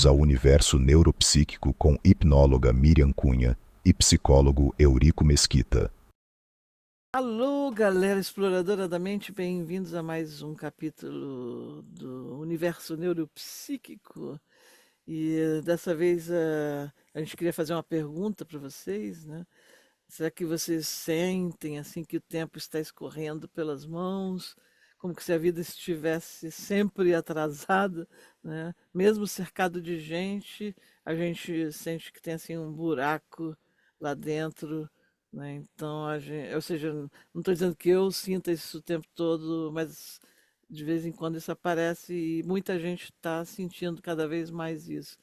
Bem-vindos ao universo neuropsíquico com hipnóloga Miriam Cunha e psicólogo Eurico Mesquita. Alô, galera exploradora da mente, bem-vindos a mais um capítulo do Universo Neuropsíquico. E dessa vez a gente queria fazer uma pergunta para vocês, né? Será que vocês sentem assim que o tempo está escorrendo pelas mãos, como que se a vida estivesse sempre atrasada, né? Mesmo cercado de gente, a gente sente que tem assim um buraco lá dentro, né? Então, ou seja, não estou dizendo que eu sinta isso o tempo todo, mas de vez em quando isso aparece e muita gente está sentindo cada vez mais isso.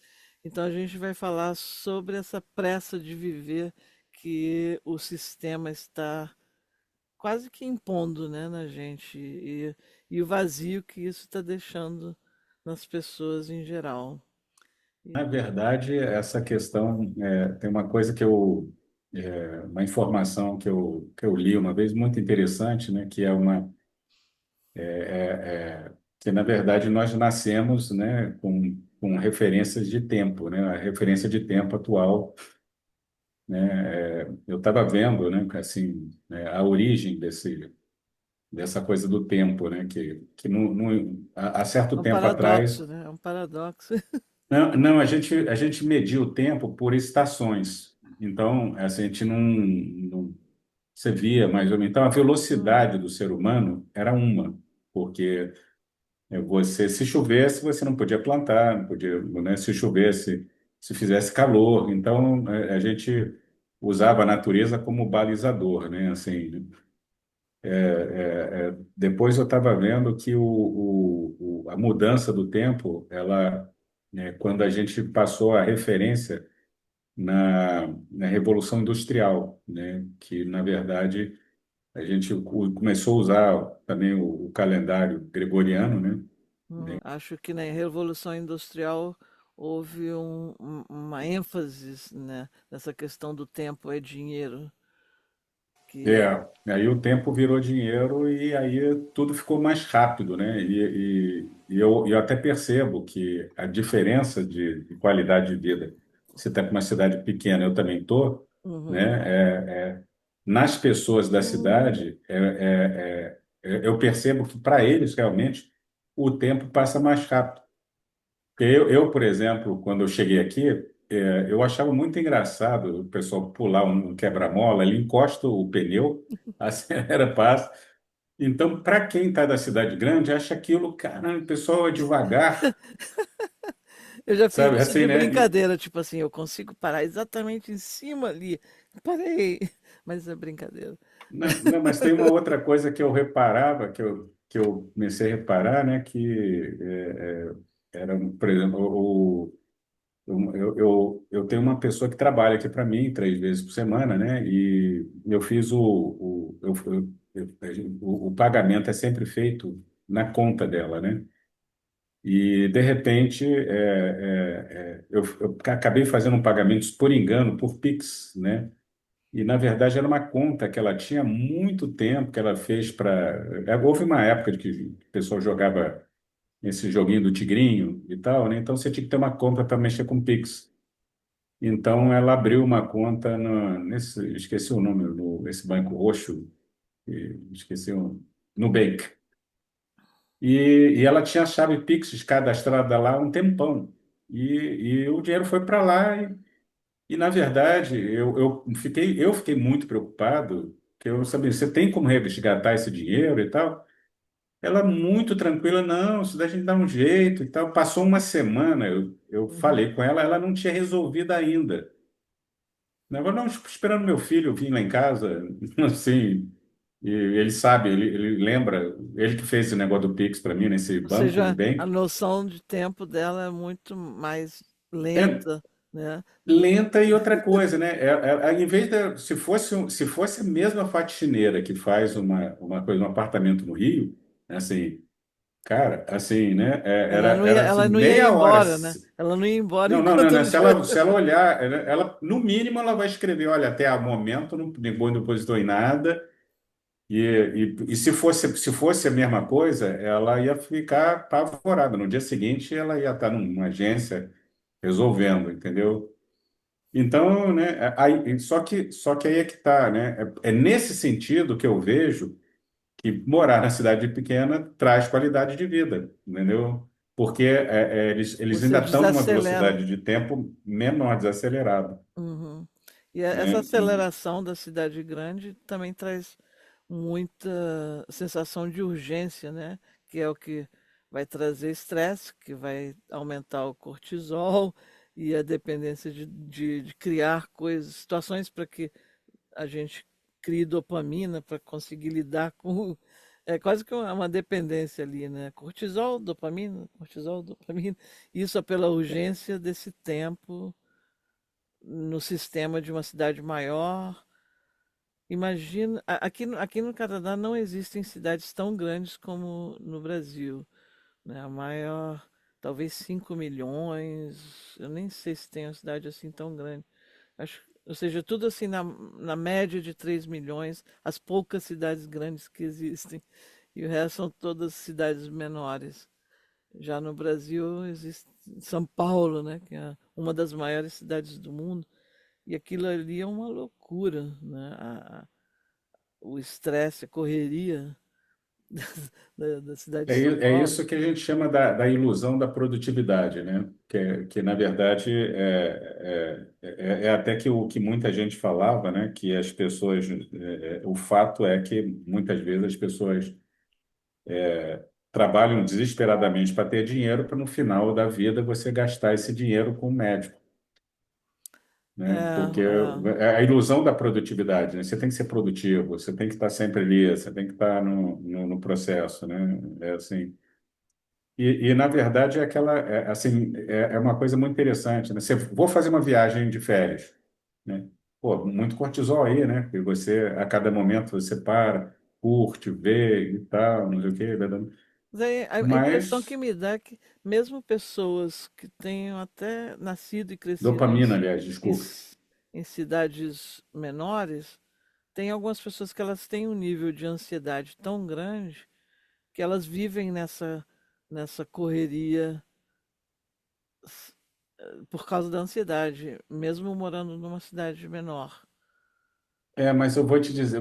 Então, a gente vai falar sobre essa pressa de viver que o sistema está quase que impondo, né, na gente e o vazio que isso está deixando nas pessoas em geral. Na E, verdade, essa questão tem uma coisa uma informação que eu li uma vez muito interessante, né, que é que na verdade nós nascemos, né, com referências de tempo, né, a referência de tempo atual, né, eu estava vendo, né, assim, a origem dessa coisa do tempo, né, que há certo é um tempo atrás. paradoxo, né? É um paradoxo. Não, não, a gente media o tempo por estações. Então, assim, a gente não você via mais ou menos. Então, a Hum, velocidade do ser humano era uma, porque se chovesse, você não podia plantar, não podia, né? Se chovesse, se fizesse calor. Então, a gente usava a natureza como balizador, né? Assim, depois eu estava vendo que a mudança do tempo, quando a gente passou a referência na Revolução Industrial, né? Que, na verdade, a gente começou a usar também o calendário gregoriano, né? acho que na Revolução Industrial houve uma ênfase, né, nessa questão do tempo é dinheiro, que Aí o tempo virou dinheiro e aí tudo ficou mais rápido, né? E eu até percebo que a diferença de qualidade de vida, você está com uma cidade pequena, eu também estou, né? uhum, Nas pessoas da hum, cidade, eu percebo que para eles realmente o tempo passa mais rápido. Porque por exemplo, quando eu cheguei aqui, eu achava muito engraçado o pessoal pular um quebra-mola, ele encosta o pneu, acelera, passa. Então, para quem está da cidade grande, acha aquilo, caramba, o pessoal é devagar, eu já fiz sabe? isso Assim, de né? brincadeira, tipo assim, eu consigo parar exatamente em cima ali. Parei, mas é brincadeira. Não, não, mas tem uma outra coisa que eu reparava, que eu comecei a reparar, né? Que era, por exemplo, eu tenho uma pessoa que trabalha aqui para mim 3 vezes por semana, né? E eu fiz o pagamento é sempre feito na conta dela, né? E de repente eu acabei fazendo um pagamento por engano por Pix, né? E na verdade era uma conta que ela tinha há muito tempo que ela fez para. Houve uma época de que o pessoal jogava esse joguinho do tigrinho e tal, né? Então você tinha que ter uma conta para mexer com Pix. Então, ela abriu uma conta esqueci o nome, esse banco roxo, esqueci o Nubank. E ela tinha a chave Pix cadastrada lá há um tempão. E o dinheiro foi para lá e, na verdade, eu fiquei muito preocupado, que eu sabia, você tem como resgatar esse dinheiro e tal? Ela muito tranquila, não, isso daí a gente dá um jeito e tal. Passou uma semana, eu Uhum. falei com ela, ela não tinha resolvido ainda. Agora não, esperando meu filho vir lá em casa, assim, e ele sabe, ele lembra, ele que fez esse negócio do Pix para mim nesse Ou banco, seja, a Nubank. noção de tempo dela é muito mais É lenta, né? lenta e outra coisa, né? Em vez de, se fosse a mesma faxineira que faz uma coisa, um apartamento no Rio, né, assim, cara, assim, né? Era assim, Ela não ia meia hora. embora, né? Ela não ia embora Não, não, não, enquanto não. ele Se ela, se ela olhar, no mínimo, ela vai escrever, olha, até o momento ninguém depositou em nada. E se fosse a mesma coisa, ela ia ficar apavorada. No dia seguinte, ela ia estar numa agência, resolvendo, entendeu? Então, né, só que aí é que tá, né? É nesse sentido que eu vejo que morar na cidade pequena traz qualidade de vida, entendeu? Porque eles Você ainda estão numa desacelera. velocidade de tempo menor, desacelerada, Uhum. E essa né? E aceleração da cidade grande também traz muita sensação de urgência, né? Que é o que vai trazer estresse, que vai aumentar o cortisol e a dependência de criar coisas, situações para que a gente crie dopamina para conseguir lidar com. É quase que uma dependência ali, né? Cortisol, dopamina. Isso é pela urgência desse tempo no sistema de uma cidade maior. Imagina, aqui no Canadá não existem cidades tão grandes como no Brasil, né? A maior, talvez 5 milhões, eu nem sei se tem uma cidade assim tão grande. Acho, ou seja, tudo assim na média de 3 milhões, as poucas cidades grandes que existem, e o resto são todas cidades menores. Já no Brasil existe São Paulo, né, que é uma das maiores cidades do mundo, e aquilo ali é uma loucura, né? O estresse, a correria da cidade de São é Paulo. isso que a gente chama da ilusão da produtividade, né? Que na verdade é até que o que muita gente falava, né? Que as pessoas, o fato é que muitas vezes as pessoas trabalham desesperadamente para ter dinheiro para no final da vida você gastar esse dinheiro com o médico, É, né? Porque é. é a ilusão da produtividade, né? Você tem que ser produtivo, você tem que estar sempre ali, você tem que estar no processo, né? É assim. Na verdade é aquela assim é uma coisa muito interessante, né? Você vou fazer uma viagem de férias, né? Pô, muito cortisol aí, né? Porque você a cada momento você para, curte, vê e tal, não sei o quê, Mas aí a impressão que mas me dá é que mesmo pessoas que tenham até nascido e crescido dopamina, aliás, em, desculpe. ci- em cidades menores, tem algumas pessoas que elas têm um nível de ansiedade tão grande que elas vivem nessa correria por causa da ansiedade, mesmo morando numa cidade menor. Mas eu vou te dizer,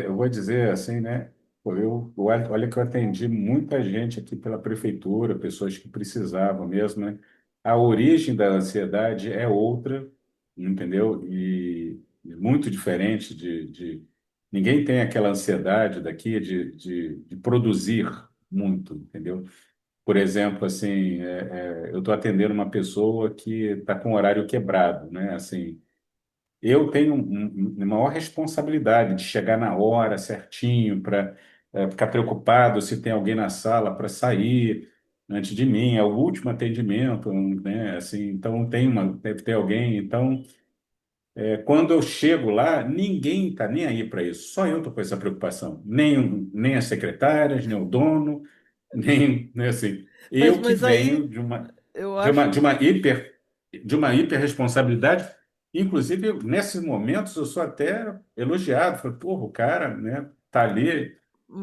eu vou dizer assim, né? Pô, olha que eu atendi muita gente aqui pela prefeitura, pessoas que precisavam mesmo, né? A origem da ansiedade é outra, entendeu? E muito diferente ninguém tem aquela ansiedade daqui de produzir muito, entendeu? Por exemplo, assim, eu estou atendendo uma pessoa que está com o horário quebrado, né? Assim, eu tenho uma maior responsabilidade de chegar na hora certinho para ficar preocupado se tem alguém na sala para sair antes de mim. É o último atendimento, né? Assim, então deve ter alguém. Então, quando eu chego lá, ninguém está nem aí para isso. Só eu estou com essa preocupação. Nem as secretárias, nem o dono, nem, né, assim. Eu que Mas aí venho eu de uma, acho, de uma hiperresponsabilidade. Inclusive, nesses momentos, eu sou até elogiado. Falei, porra, o cara, né, tá ali,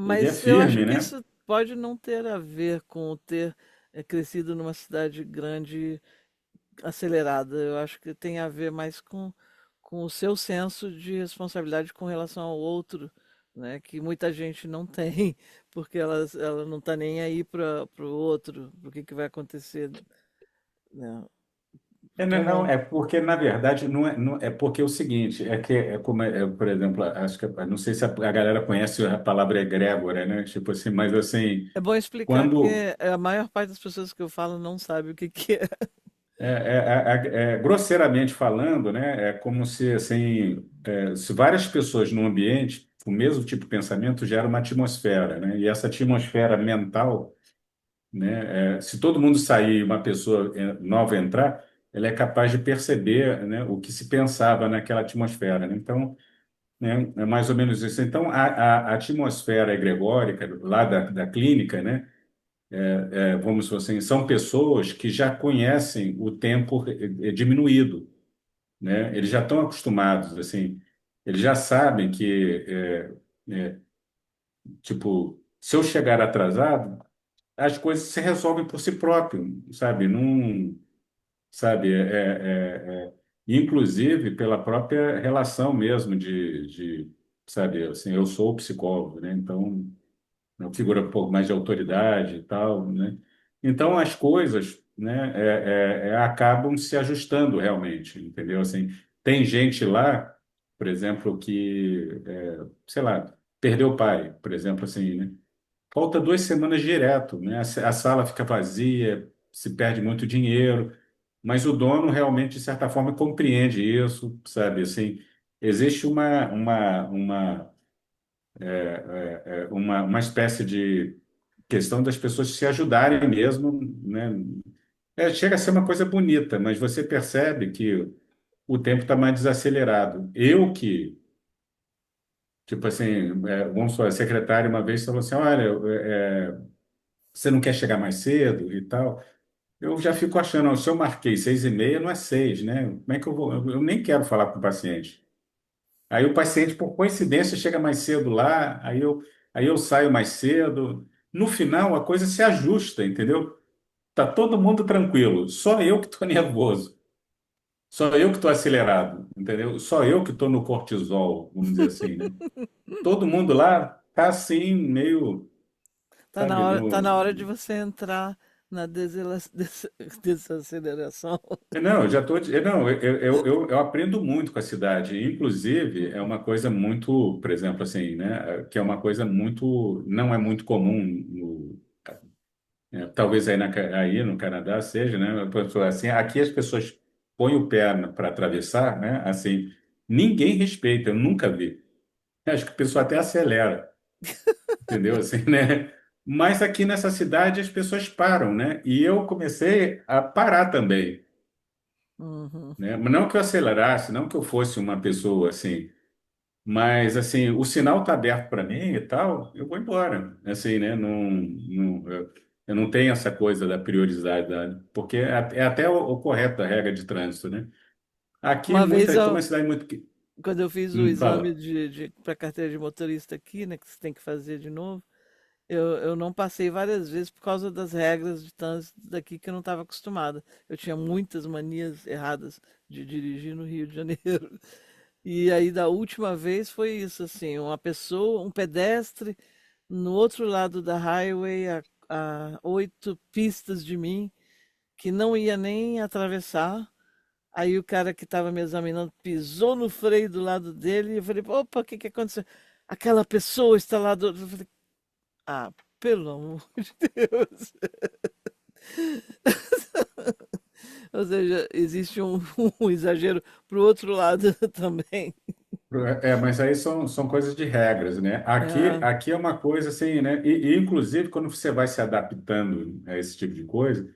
ele é mas eu acho firme, que né? isso pode não ter a ver com ter crescido numa cidade grande acelerada. Eu acho que tem a ver mais com o seu senso de responsabilidade com relação ao outro, né? Que muita gente não tem, porque ela não está nem aí para o outro, para o que vai acontecer, né? Não, Como, é porque, na verdade, é porque é o seguinte, é que, por exemplo, acho que, não sei se a galera conhece a palavra egrégora, né? Tipo assim, mas assim, é bom explicar que quando, a maior parte das pessoas que eu falo não sabe o que é. grosseiramente falando, né, é como se, assim, se várias pessoas num ambiente, o mesmo tipo de pensamento gera uma atmosfera, né? E essa atmosfera mental, né, se todo mundo sair e uma pessoa nova entrar, ela é capaz de perceber, né, o que se pensava naquela atmosfera, né? Então, né, é mais ou menos isso. Então, a atmosfera egregórica lá da clínica, né, vamos dizer assim, são pessoas que já conhecem o tempo diminuído, né? Eles já estão acostumados, assim, eles já sabem que, é, tipo, se eu chegar atrasado, as coisas se resolvem por si próprio, sabe? Não, sabe? Inclusive pela própria relação mesmo sabe, assim, eu sou psicólogo, né? Então, uma figura um pouco mais de autoridade e tal, né? Então, as coisas, né, acabam se ajustando realmente, entendeu? Assim, tem gente lá, por exemplo, que, sei lá, perdeu o pai, por exemplo, assim, né? Falta 2 semanas direto, né? A sala fica vazia, se perde muito dinheiro, mas o dono realmente, de certa forma, compreende isso, sabe? Assim, existe uma espécie de questão das pessoas se ajudarem mesmo, né? Chega a ser uma coisa bonita, mas você percebe que o tempo está mais desacelerado. Eu que, tipo assim, vamos supor, a secretária uma vez falou assim, olha, você não quer chegar mais cedo e tal? Eu já fico achando, ó, se eu marquei 6h30, não é 6, né? Como é que eu vou? Eu nem quero falar com o paciente. Aí o paciente, por coincidência, chega mais cedo lá, aí eu saio mais cedo. No final, a coisa se ajusta, entendeu? Tá todo mundo tranquilo, só eu que estou nervoso, só eu que estou acelerado, entendeu? Só eu que estou no cortisol, vamos dizer assim, né? Todo mundo lá tá assim, meio, sabe, Tá no. na hora de você entrar na desaceleração. Não, eu já estou. Não, eu aprendo muito com a cidade. Inclusive, é uma coisa muito, por exemplo, assim, né? Que é uma coisa muito. Não é muito comum talvez aí no Canadá seja, né? Assim, aqui as pessoas põem o pé para atravessar, né? Assim, ninguém respeita, eu nunca vi. Acho que o pessoal até acelera, entendeu? Assim, né? Mas aqui nessa cidade as pessoas param, né? E eu comecei a parar também, Uhum. né? Mas não que eu acelerasse, não que eu fosse uma pessoa assim, mas assim, o sinal está aberto para mim e tal, eu vou embora, assim, né? Eu não tenho essa coisa da prioridade, porque é até o correto da regra de trânsito, né? Aqui Uma vez, como é uma cidade muito. quando eu fiz o exame Fala. para carteira de motorista aqui, né, que você tem que fazer de novo, eu não passei várias vezes por causa das regras de trânsito daqui que eu não estava acostumada. Eu tinha muitas manias erradas de dirigir no Rio de Janeiro. E aí, da última vez, foi isso, assim, uma pessoa, um pedestre, no outro lado da highway, a 8 pistas de mim, que não ia nem atravessar. Aí o cara que estava me examinando pisou no freio do lado dele e eu falei, opa, o que que aconteceu? Aquela pessoa está lá do... Eu falei, ah, pelo amor de Deus. Ou seja, existe um exagero para o outro lado também. Mas aí são coisas de regras, né? Aqui, É, aqui é uma coisa assim, né? E, inclusive, quando você vai se adaptando a esse tipo de coisa,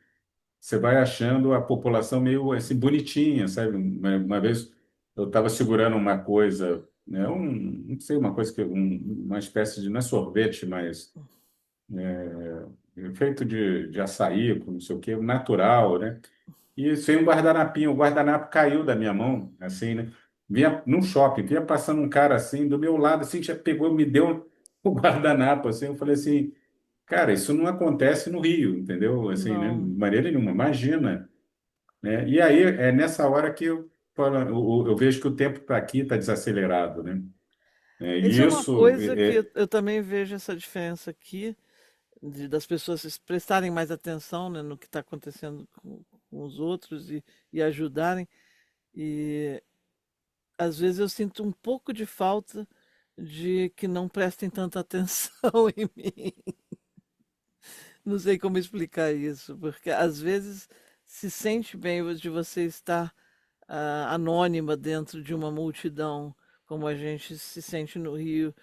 você vai achando a população meio assim bonitinha, sabe? Uma vez eu estava segurando uma coisa, né? Não sei, uma coisa uma espécie de, não é sorvete, mas feito de açaí, com não sei o quê, natural, né? E sem um guardanapinho, o guardanapo caiu da minha mão, assim, né? Vinha no shopping, vinha passando um cara assim, do meu lado, assim, já pegou, me deu o guardanapo, assim, eu falei assim, cara, isso não acontece no Rio, entendeu? Assim, né? De não. maneira nenhuma, imagina, né? E aí é nessa hora que eu vejo que o tempo para aqui está desacelerado, né? Isso E é uma isso, coisa que eu também vejo essa diferença aqui, das pessoas prestarem mais atenção, né, no que está acontecendo com os outros e ajudarem. E às vezes eu sinto um pouco de falta de que não prestem tanta atenção em mim. Não sei como explicar isso, porque às vezes se sente bem de você estar anônima dentro de uma multidão, como a gente se sente no Rio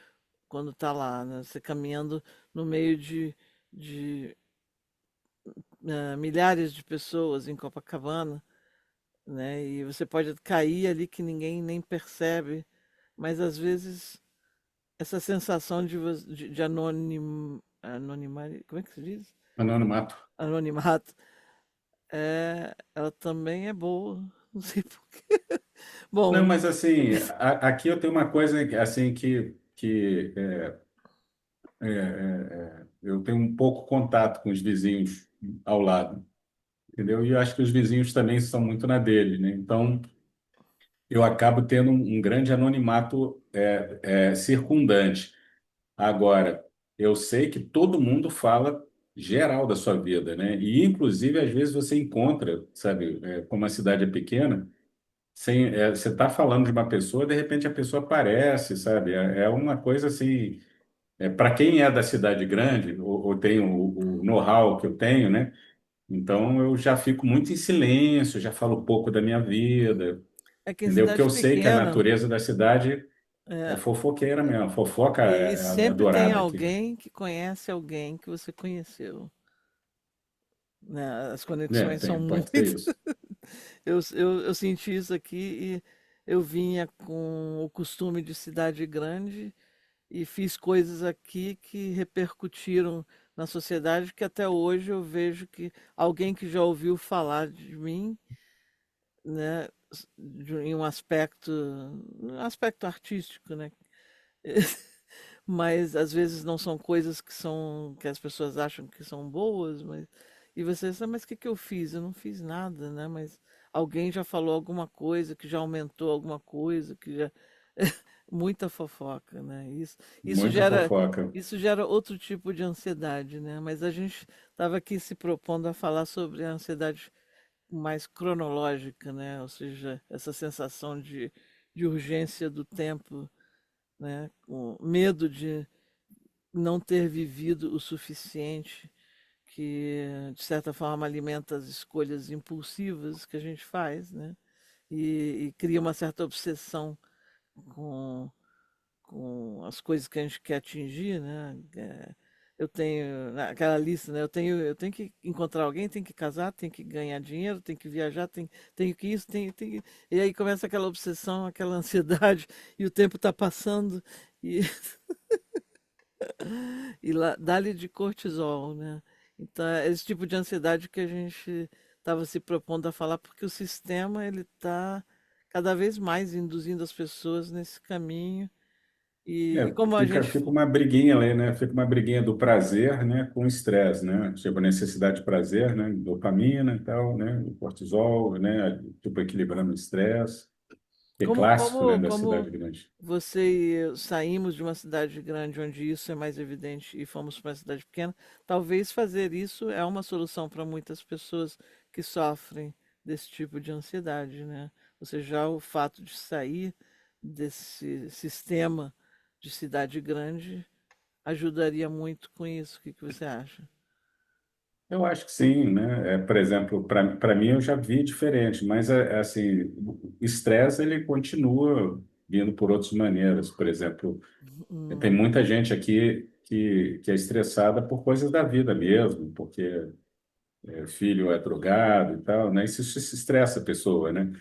quando está lá, né? Você caminhando no meio de milhares de pessoas em Copacabana, né? E você pode cair ali que ninguém nem percebe, mas às vezes essa sensação de anonimar, como é que se diz? anonimato. Anonimato, ela também é boa, não sei por quê. Não, Bom, mas assim, aqui eu tenho uma coisa assim que eu tenho um pouco contato com os vizinhos ao lado. entendeu? E eu acho que os vizinhos também são muito na dele, né? Então, eu acabo tendo um grande anonimato circundante. Agora, eu sei que todo mundo fala geral da sua vida, né? E, inclusive, às vezes você encontra, sabe, como a cidade é pequena, você está falando de uma pessoa, de repente a pessoa aparece, sabe? É uma coisa assim, para quem é da cidade grande, ou tem o know-how que eu tenho, né? Então eu já fico muito em silêncio, já falo pouco da minha vida, É que em entendeu? Porque cidade eu sei que a pequena, natureza da cidade é é, fofoqueira mesmo, a fofoca e é sempre tem adorada aqui. alguém que conhece alguém que você conheceu, né? As É, conexões são tem, pode ter muito. isso. Eu senti isso aqui e eu vinha com o costume de cidade grande e fiz coisas aqui que repercutiram na sociedade que até hoje eu vejo que alguém que já ouviu falar de mim, né, em um aspecto artístico, né? Mas às vezes não são coisas que as pessoas acham que são boas, mas e você sabe, mas o que que eu fiz? Eu não fiz nada, né? Mas alguém já falou alguma coisa, que já aumentou alguma coisa, que já muita fofoca, né? Isso Muita gera fofoca. isso gera outro tipo de ansiedade, né? Mas a gente estava aqui se propondo a falar sobre a ansiedade mais cronológica, né? Ou seja, essa sensação de urgência do tempo, né? Com medo de não ter vivido o suficiente, que de certa forma alimenta as escolhas impulsivas que a gente faz, né? E cria uma certa obsessão com, com as coisas que a gente quer atingir, né? Eu tenho aquela lista, né? Eu tenho que encontrar alguém, tenho que casar, tenho que ganhar dinheiro, tenho que viajar, tenho que isso, e aí começa aquela obsessão, aquela ansiedade, e o tempo está passando, e e lá, dá-lhe de cortisol, né? Então, é esse tipo de ansiedade que a gente estava se propondo a falar, porque o sistema ele está cada vez mais induzindo as pessoas nesse caminho. E como a gente. Fica uma briguinha ali, né? Fica uma briguinha do prazer, né, com o estresse, né? Tipo, a necessidade de prazer, né? Dopamina e tal, né? O cortisol, né? Tipo, equilibrando o estresse. Que é Como, clássico, né, como, da como cidade grande. você e eu saímos de uma cidade grande onde isso é mais evidente e fomos para uma cidade pequena, talvez fazer isso é uma solução para muitas pessoas que sofrem desse tipo de ansiedade, né? Ou seja, já o fato de sair desse sistema de cidade grande ajudaria muito com isso. O que que você acha? Eu acho que sim, né? Por exemplo, para mim eu já vi diferente, mas assim, o estresse ele continua vindo por outras maneiras. Por exemplo, tem Hum, muita gente aqui que é estressada por coisas da vida mesmo, porque filho é drogado e tal, né? Isso estressa a pessoa, né?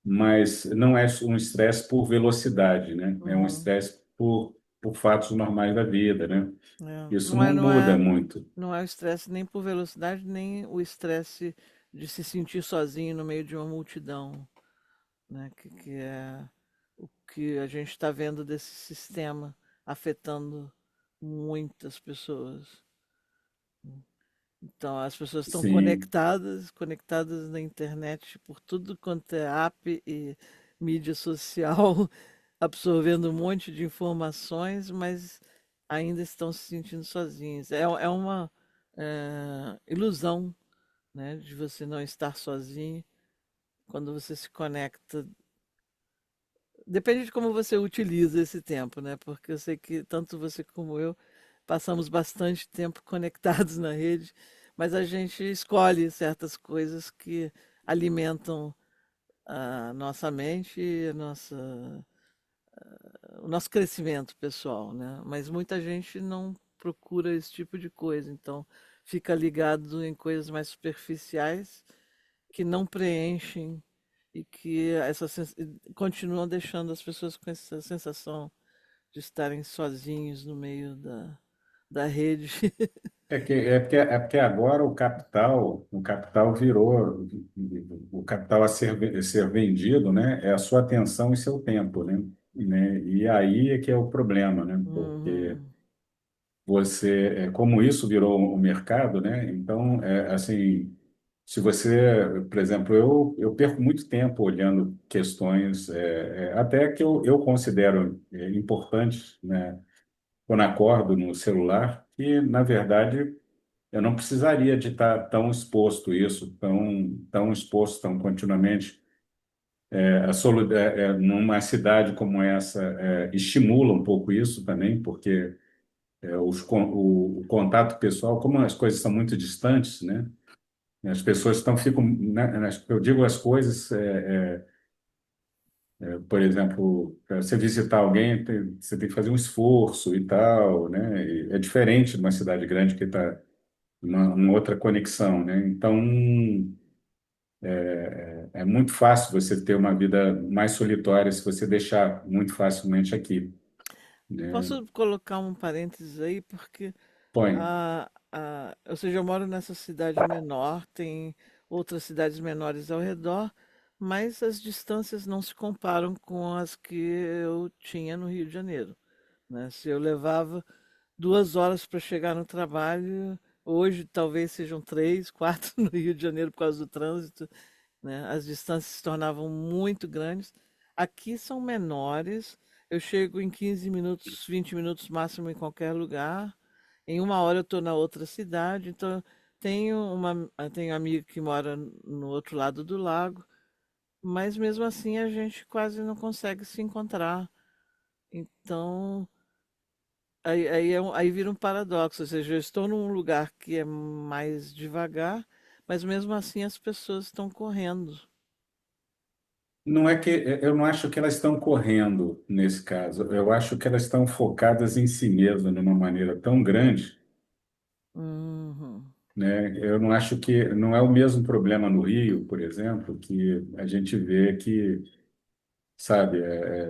Mas não é um estresse por velocidade, né? É um uhum. estresse por fatos normais da vida, né? É, Isso não é, não não muda é, muito. não é o estresse nem por velocidade, nem o estresse de se sentir sozinho no meio de uma multidão, né? Que é o que a gente está vendo desse sistema afetando muitas pessoas. Então, as pessoas estão Sim, conectadas na internet por tudo quanto é app e mídia social, absorvendo um monte de informações, mas ainda estão se sentindo sozinhos. É uma ilusão, né, de você não estar sozinho quando você se conecta. Depende de como você utiliza esse tempo, né? Porque eu sei que tanto você como eu passamos bastante tempo conectados na rede, mas a gente escolhe certas coisas que alimentam a nossa mente e o nosso crescimento pessoal, né? Mas muita gente não procura esse tipo de coisa, então fica ligado em coisas mais superficiais que não preenchem e que continuam deixando as pessoas com essa sensação de estarem sozinhos no meio da rede. é porque agora o capital virou, o capital a ser vendido, né, é a sua atenção e seu tempo, né? E aí é que é o problema, né? Porque Uhum, como isso virou o mercado, né? Então, assim, Se você, por exemplo, eu perco muito tempo olhando questões, até que eu considero importantes, né? Quando acordo no celular, que, na verdade, eu não precisaria de estar tão exposto a isso, tão exposto, tão continuamente. Numa cidade como essa, estimula um pouco isso também, porque o contato pessoal, como as coisas são muito distantes, né? As pessoas ficam, né, eu digo as coisas, por exemplo, para você visitar alguém, você tem que fazer um esforço e tal, né? E é diferente de uma cidade grande que está uma outra conexão, né? Então, é muito fácil você ter uma vida mais solitária se você deixar muito facilmente aqui, né? Posso colocar um parênteses aí, porque Põe. ou seja, eu moro nessa cidade menor, tem outras cidades menores ao redor, mas as distâncias não se comparam com as que eu tinha no Rio de Janeiro, né? Se eu levava 2 horas para chegar no trabalho, hoje talvez sejam 3, 4 no Rio de Janeiro por causa do trânsito, né? As distâncias se tornavam muito grandes. Aqui são menores. Eu chego em 15 minutos, 20 minutos máximo em qualquer lugar. Em 1 hora eu estou na outra cidade. Então, tenho amigo que mora no outro lado do lago, mas mesmo assim a gente quase não consegue se encontrar. Então, aí vira um paradoxo. Ou seja, eu estou num lugar que é mais devagar, mas mesmo assim as pessoas estão correndo. Não é que eu não acho que elas estão correndo nesse caso. Eu acho que elas estão focadas em si mesmas de uma maneira tão grande, Uhum. né? Eu não acho que não é o mesmo problema no Rio, por exemplo, que a gente vê que, sabe,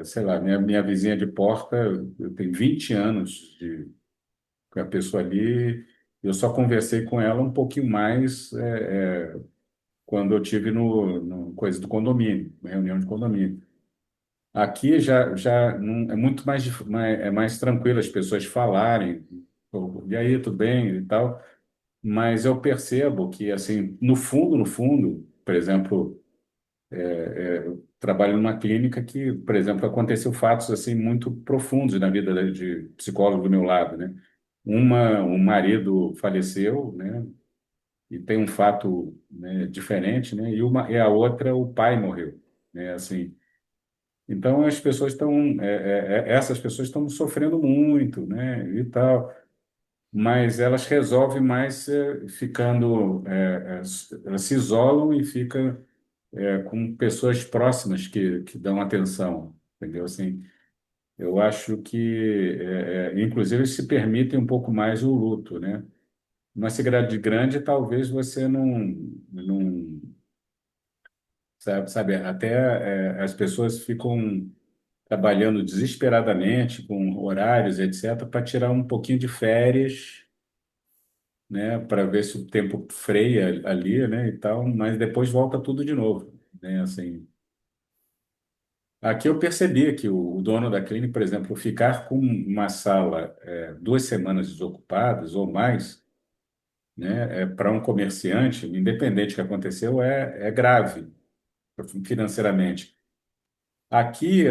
sei lá, minha vizinha de porta, eu tenho 20 anos com a pessoa ali, eu só conversei com ela um pouquinho mais quando eu tive no coisa do condomínio, reunião de condomínio. Aqui já é muito é mais tranquilo as pessoas falarem, "Pô, e aí, tudo bem e tal, mas eu percebo que, assim, no fundo, por exemplo, eu trabalho numa clínica que, por exemplo, aconteceu fatos assim muito profundos na vida de psicólogo do meu lado, né? Um marido faleceu, né? E tem um fato, né, diferente, né? E a outra, o pai morreu, né? Assim, então as pessoas essas pessoas estão sofrendo muito, né? E tal, mas elas resolvem mais ficando, elas se isolam e ficam com pessoas próximas que dão atenção, entendeu? Assim, eu acho que, inclusive, eles se permitem um pouco mais o luto, né? Uma cidade grande, talvez você não sabe, até as pessoas ficam trabalhando desesperadamente com horários, etc., para tirar um pouquinho de férias, né? Para ver se o tempo freia ali, né? E tal, mas depois volta tudo de novo, né? Assim, aqui eu percebi que o dono da clínica, por exemplo, ficar com uma sala 2 semanas desocupadas ou mais, né, para um comerciante, independente do que aconteceu, é grave financeiramente. Aqui,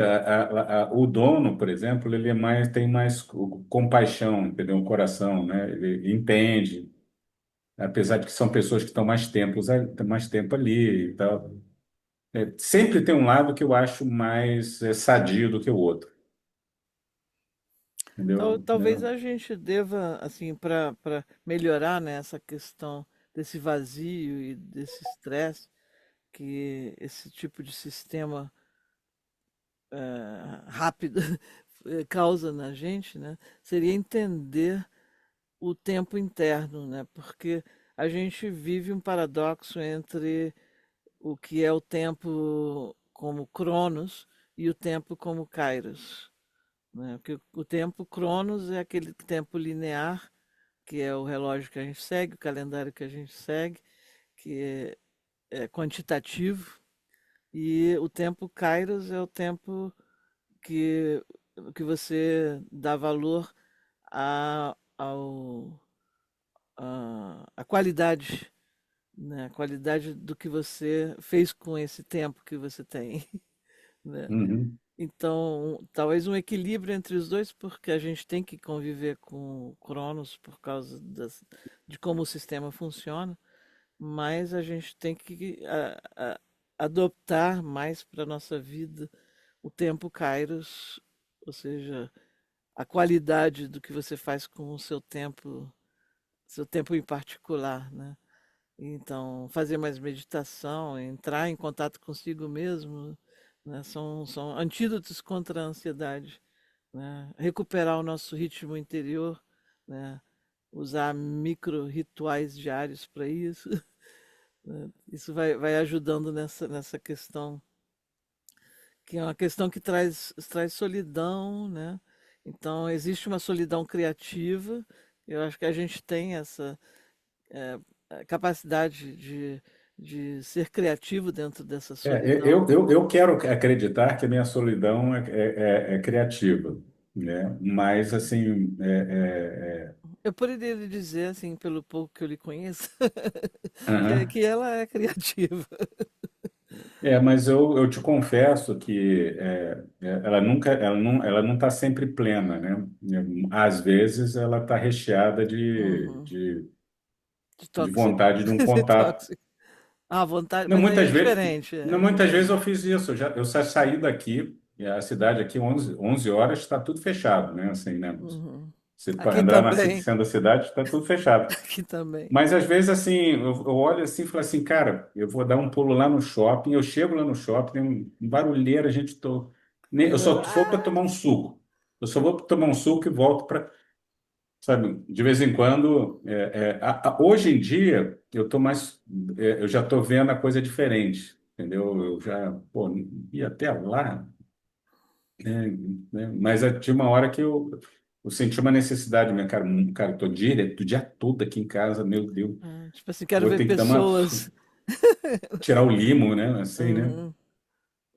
o dono, por exemplo, ele tem mais compaixão, entendeu? Um coração, né? Ele entende, apesar de que são pessoas que estão mais tempo ali e tal. Sempre tem um lado que eu acho mais sadio do que o outro, entendeu? Talvez a gente deva, assim, para melhorar, né, essa questão desse vazio e desse estresse que esse tipo de sistema rápido causa na gente, né, seria entender o tempo interno, né, porque a gente vive um paradoxo entre o que é o tempo como Cronos e o tempo como Kairos, né? Porque o tempo Cronos é aquele tempo linear, que é o relógio que a gente segue, o calendário que a gente segue, que é quantitativo, e o tempo Kairos é o tempo que, que você dá valor à qualidade né? A qualidade do que você fez com esse tempo que você tem, né? Uhum. Então, talvez um equilíbrio entre os dois, porque a gente tem que conviver com o Cronos por causa de como o sistema funciona, mas a gente tem que adoptar mais para a nossa vida o tempo Kairos, ou seja, a qualidade do que você faz com o seu tempo em particular, né? Então, fazer mais meditação, entrar em contato consigo mesmo, né? São antídotos contra a ansiedade, né? Recuperar o nosso ritmo interior, né? Usar micro rituais diários para isso, né? Isso vai ajudando nessa questão, que é uma questão que traz solidão, né? Então, existe uma solidão criativa. Eu acho que a gente tem essa capacidade de ser criativo dentro dessa solidão. Eu quero acreditar que a minha solidão é criativa, né? Mas, assim, Eu poderia lhe dizer, assim, pelo pouco que eu lhe conheço, aham. que ela é criativa. Mas eu te confesso que ela não está sempre plena, né? Às vezes ela está recheada Uhum. De de tóxico. vontade de um De contato. tóxico. Ah, vontade, Não, mas aí é muitas vezes, diferente. não, muitas vezes eu fiz isso. Eu saí daqui, e a cidade aqui, 11 horas, está tudo fechado, né? Assim, né? Uhum. Você para Aqui andar na também. centro da cidade, está tudo fechado. Aqui também. Mas às vezes, assim, eu olho assim e falo assim, cara, eu vou dar um pulo lá no shopping. Eu chego lá no shopping, tem um barulheiro, a gente tô. Eu só vou para tomar um suco. Eu só vou tomar um suco e volto para. Sabe, de vez em quando. Hoje em dia, eu tô mais. Eu já tô vendo a coisa diferente, entendeu? Eu já, pô, ia até lá, né? Mas tinha uma hora que eu senti uma necessidade, minha cara, cara, eu tô direto, o dia todo aqui em casa, meu Deus. Ah, tipo assim, quero Vou ver ter que dar uma pessoas. tirar o limo, né? Assim, né? Uhum.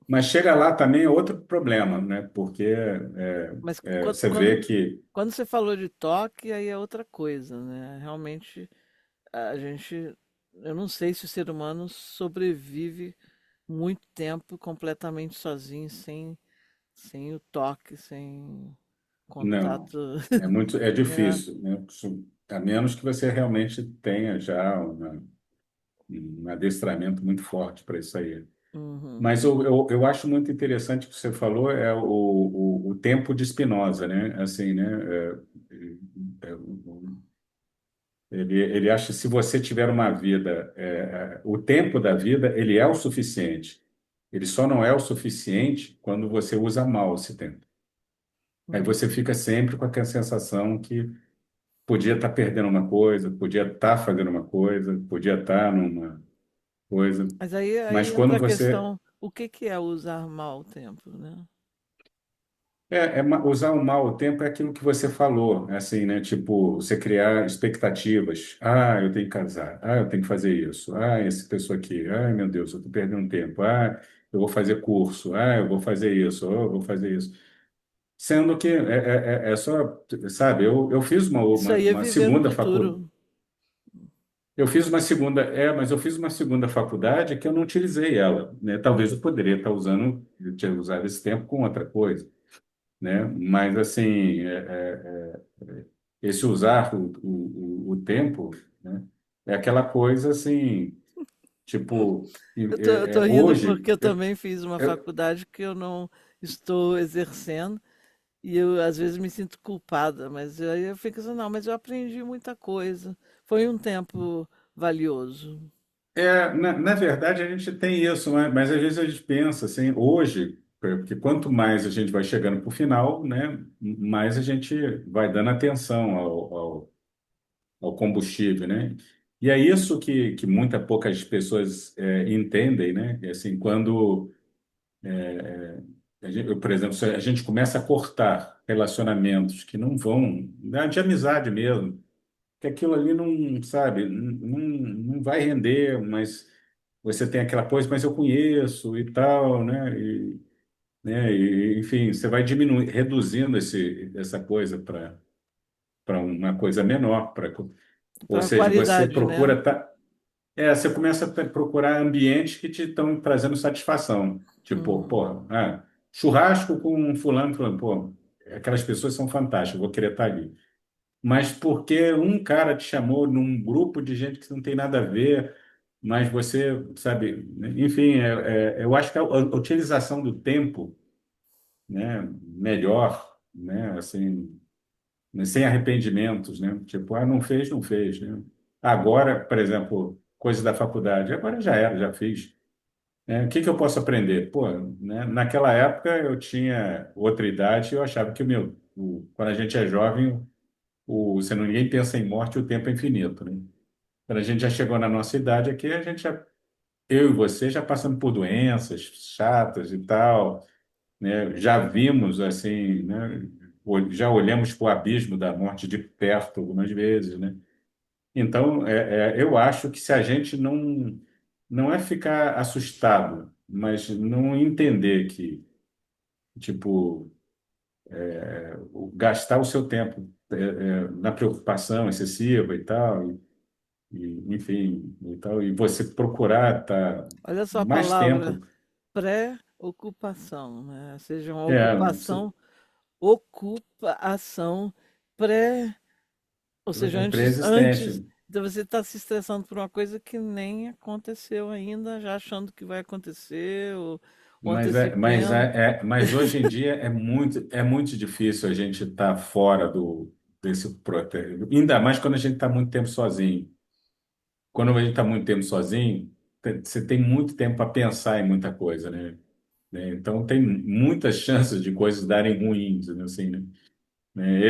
Mas chega lá também é outro problema, né? Porque Mas você vê que quando você falou de toque, aí é outra coisa, né? Realmente, a gente, eu não sei se o ser humano sobrevive muito tempo completamente sozinho, sem o toque, sem não, contato. é É. difícil, né? A menos que você realmente tenha já um adestramento muito forte para isso aí. Uhum. Mas eu acho muito interessante o que você falou é o tempo de Spinoza, né? Assim, né? Ele acha que se você tiver uma vida, o tempo da vida, ele é o suficiente. Ele só não é o suficiente quando você usa mal esse tempo. Aí Uhum. você fica sempre com aquela sensação que podia estar perdendo uma coisa, podia estar fazendo uma coisa, podia estar numa coisa. Mas aí Mas quando entra a você questão, o que que é usar mal o tempo, né? usar o mal o tempo é aquilo que você falou, assim, né? Tipo, você criar expectativas. Ah, eu tenho que casar. Ah, eu tenho que fazer isso. Ah, essa pessoa aqui. Ai, meu Deus, eu estou perdendo tempo. Ah, eu vou fazer curso. Ah, eu vou fazer isso. Oh, eu vou fazer isso. Sendo que é só, sabe? Eu fiz Isso aí é uma viver no segunda faculdade. futuro. Eu fiz uma segunda, mas eu fiz uma segunda faculdade que eu não utilizei ela, né? Talvez eu poderia estar usando, eu tinha usado esse tempo com outra coisa, né? Mas assim, esse usar o tempo, né? É aquela coisa assim, tipo, Eu tô rindo hoje, porque eu também fiz uma eu- faculdade que eu não estou exercendo e eu às vezes me sinto culpada, mas aí eu fico assim, não, mas eu aprendi muita coisa. Foi um tempo valioso. na verdade a gente tem isso, mas às vezes a gente pensa assim, hoje, porque quanto mais a gente vai chegando para o final, né? Mais a gente vai dando atenção ao combustível, né? E é isso que muita poucas pessoas entendem, né? E, assim, quando por exemplo, se a gente começa a cortar relacionamentos que não vão, né, de amizade mesmo, que aquilo ali não, sabe, não vai render, mas você tem aquela coisa, mas eu conheço e tal, enfim, você vai diminuir, reduzindo essa coisa para uma coisa menor, ou Para seja, você qualidade, né? procura estar. você começa a procurar ambientes que te estão trazendo satisfação. Tipo, Uhum. pô, churrasco com fulano, fulano, pô, aquelas pessoas são fantásticas, eu vou querer estar ali. Mas porque um cara te chamou num grupo de gente que não tem nada a ver, mas você, sabe, enfim, eu acho que a utilização do tempo, né, melhor, né, assim, né, sem arrependimentos, né, tipo, não fez, não fez, né. Agora, por exemplo, coisas da faculdade, agora já era, já fiz. O que que eu posso aprender? Pô, né, naquela época eu tinha outra idade e eu achava que, quando a gente é jovem, você não, ninguém pensa em morte, o tempo é infinito, né? Quando a gente já chegou na nossa idade aqui, eu e você já passamos por doenças chatas e tal, né? Já vimos assim, né? Já olhamos para o abismo da morte de perto algumas vezes, né? Então, eu acho que se a gente não é ficar assustado, mas não entender que, tipo, gastar o seu tempo na preocupação excessiva e tal, enfim, e tal, e você procurar estar Olha só a mais palavra tempo, pré-ocupação, né? Ou seja, uma você, ocupação, ocupa ação pré, ou seja, antes, pré-existente. então você está se estressando por uma coisa que nem aconteceu ainda, já achando que vai acontecer, ou antecipando. Mas hoje em dia é muito difícil a gente estar fora desse protesto, ainda mais quando a gente está muito tempo sozinho. Quando a gente está muito tempo sozinho, você tem muito tempo para pensar em muita coisa, né? Então tem muitas chances de coisas darem ruins, né? Assim, né?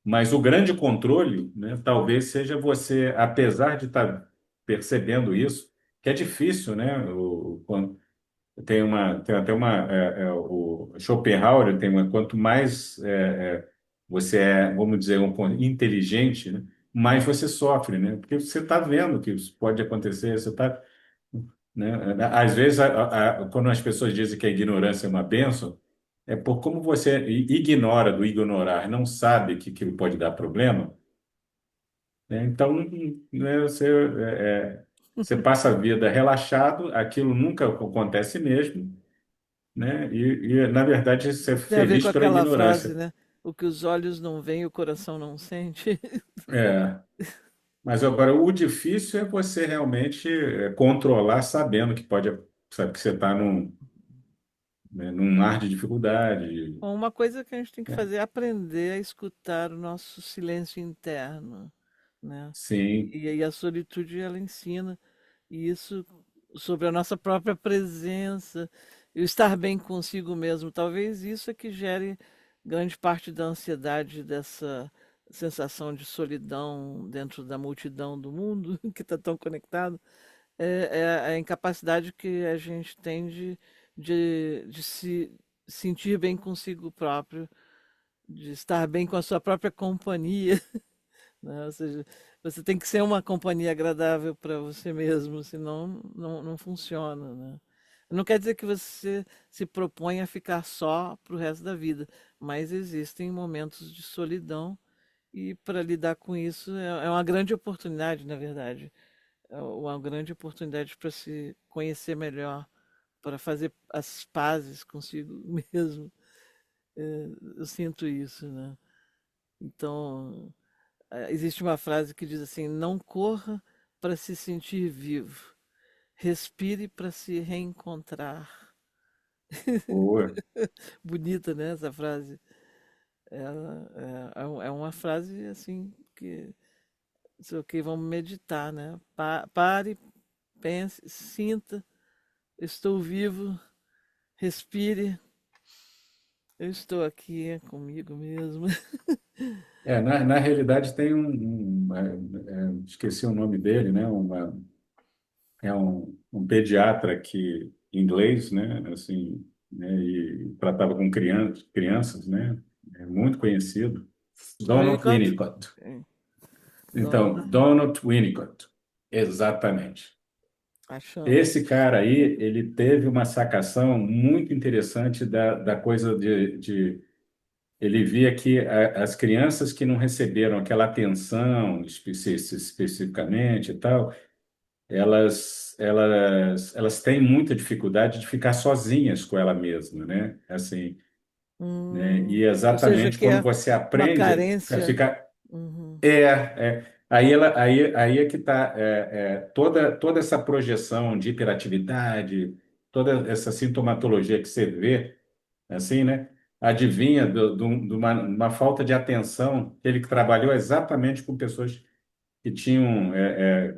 Mas o grande controle, né, talvez seja você, apesar de estar percebendo isso, que é difícil, né? Tem até o Schopenhauer tem quanto mais você vamos dizer, inteligente, né, mais você sofre, né? Porque você está vendo que isso pode acontecer, você está, né? Às vezes, quando as pessoas dizem que a ignorância é uma bênção, é por como você ignora do ignorar, não sabe que aquilo pode dar problema, né? Então, né, você passa a vida relaxado, aquilo nunca acontece mesmo, né? Na verdade, ser Tem a ver com feliz pela aquela frase, ignorância. né? O que os olhos não veem, o coração não sente. É. Mas agora, o difícil é você realmente controlar sabendo que pode, sabe, que você está num mar de dificuldade. Bom, uma coisa que a gente tem que É. fazer é aprender a escutar o nosso silêncio interno, né? Sim, E aí a solitude ela ensina isso sobre a nossa própria presença, e o estar bem consigo mesmo. Talvez isso é que gere grande parte da ansiedade dessa sensação de solidão dentro da multidão do mundo que está tão conectado. É a incapacidade que a gente tem de se sentir bem consigo próprio, de estar bem com a sua própria companhia, né? Ou seja, você tem que ser uma companhia agradável para você mesmo, senão não funciona, né? Não quer dizer que você se propõe a ficar só para o resto da vida, mas existem momentos de solidão e para lidar com isso é uma grande oportunidade, na verdade. É uma grande oportunidade para se conhecer melhor, para fazer as pazes consigo mesmo. Eu sinto isso, né? Então, existe uma frase que diz assim: não corra para se sentir vivo, respire para se reencontrar. boa. Bonita, né, essa frase? Ela é uma frase assim que, se ok, vamos meditar, né? Pare, pense, sinta, estou vivo, respire, eu estou aqui comigo mesmo. Na realidade tem esqueci o nome dele, né? Um pediatra que inglês, né? Assim, né? E tratava com crianças, né? É muito conhecido. Donald Winnicott? Winnicott. É, Donald, Então, Donald Winnicott, exatamente. achamos. Esse cara aí, ele teve uma sacação muito interessante da coisa ele via que as crianças que não receberam aquela atenção especificamente e tal, elas têm muita dificuldade de ficar sozinhas com ela mesma, né? Assim, né? E Ou seja, exatamente que quando é você uma aprende a carência. ficar. Uhum, Aí é que está toda essa projeção de hiperatividade, toda essa sintomatologia que você vê, assim, né? Adivinha de uma falta de atenção que ele trabalhou exatamente com pessoas que tinham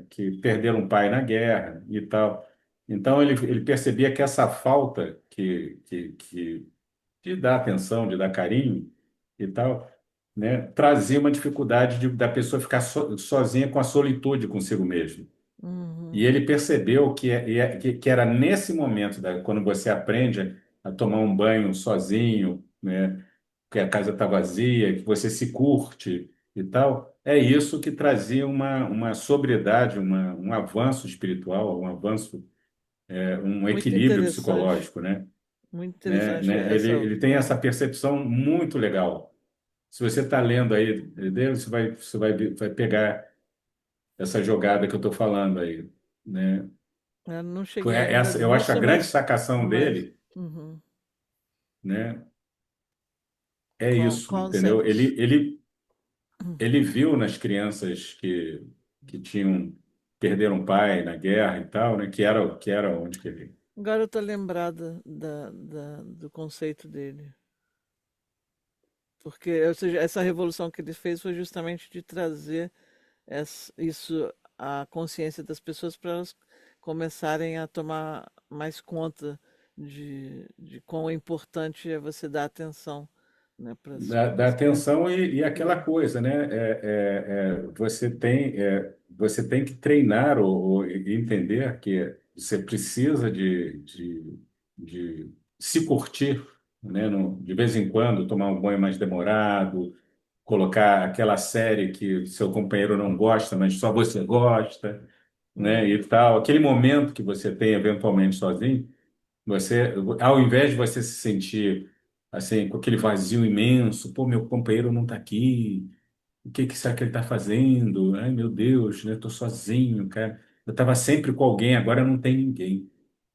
que perderam um pai na guerra e tal. Então ele percebia que essa falta de dar atenção, de dar carinho e tal, né, trazia uma dificuldade da pessoa ficar sozinha com a solitude consigo mesmo. E uhum. ele percebeu que era nesse momento, quando você aprende a tomar um banho sozinho, né, que a casa está vazia, que você se curte e tal, é isso que trazia uma sobriedade, um avanço espiritual, um avanço, um Muito equilíbrio interessante. psicológico, né? Muito Né, interessante né? Ele, essa ele tem essa observação. percepção muito legal. Se você está lendo aí dele, vai pegar essa jogada que eu estou falando aí, né? Eu não Foi cheguei ainda eu acho a nisso, grande sacação mas dele, uhum. né? É isso, Qual entendeu? delas? Ele viu nas crianças que perderam um pai na guerra e tal, né? Que era onde que ele. Agora eu estou lembrada do conceito dele. Porque, ou seja, essa revolução que ele fez foi justamente de trazer isso à consciência das pessoas para elas começarem a tomar mais conta de quão importante é você dar atenção, né, para Da as crianças. atenção e aquela coisa, né? Você tem que treinar ou entender que você precisa de se curtir, né? De vez em quando, tomar um banho mais demorado, colocar aquela série que seu companheiro não gosta, mas só você gosta, né? Uhum. E tal. Aquele momento que você tem eventualmente sozinho. Você, ao invés de você se sentir assim, com aquele vazio imenso, pô, meu companheiro não está aqui, o que que será que ele está fazendo? Ai, meu Deus, né? Estou sozinho, cara. Eu estava sempre com alguém, agora não tem ninguém,